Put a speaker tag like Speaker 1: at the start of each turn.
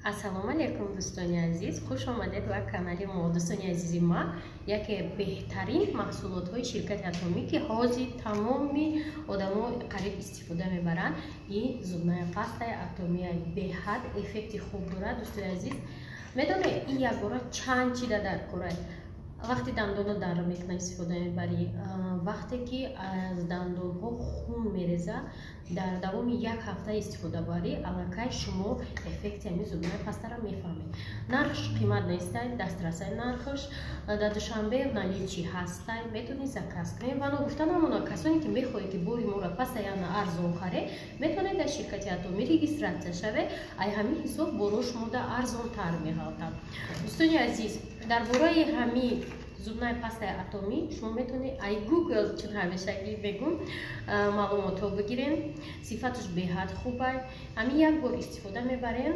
Speaker 1: Ассалому алейкум дӯстони азиз, хуш омадед ба канали мо. Дӯстони азизи ман, яке беҳтарин маҳсулотҳои ширкати Атоми ки ҳозир тамоми одамо қариб истифода мебаранд, ин зубная пастаи Атомия беҳад эффекти хуб дорад. Дӯстони азиз, медонед ин якбора чанд чида дар кора. вақти дандонро дар мекна истифода мебарӣ, вақте ки аз дандонҳо хун мереза, дар давоми як ҳафта истифода барӣ, аллакай шумо эффекти ҳамин зубная пастаро мефаҳмед. Нархш қимат нестай, дастрасаи нархш дар Душанбе в наличии ҳастай, метавонед заказ кунед. Ва гуфта намона касоне ки мехоҳед ки бори моро постоянно арзон харед, метавонед дар ширкати Атоми регистратсия шавед, ай ҳамин ҳисоб бoro шумода арзонтар меҳалтад. Дӯстони азиз, дар бораи ҳамин зубная пастаи Атоми шумо метавонед ай Google чун ҳамешагӣ мегӯм маълумотҳо бигирен. Сифаташ беҳад хуб аст. Ҳамин як бор истифода мебарен,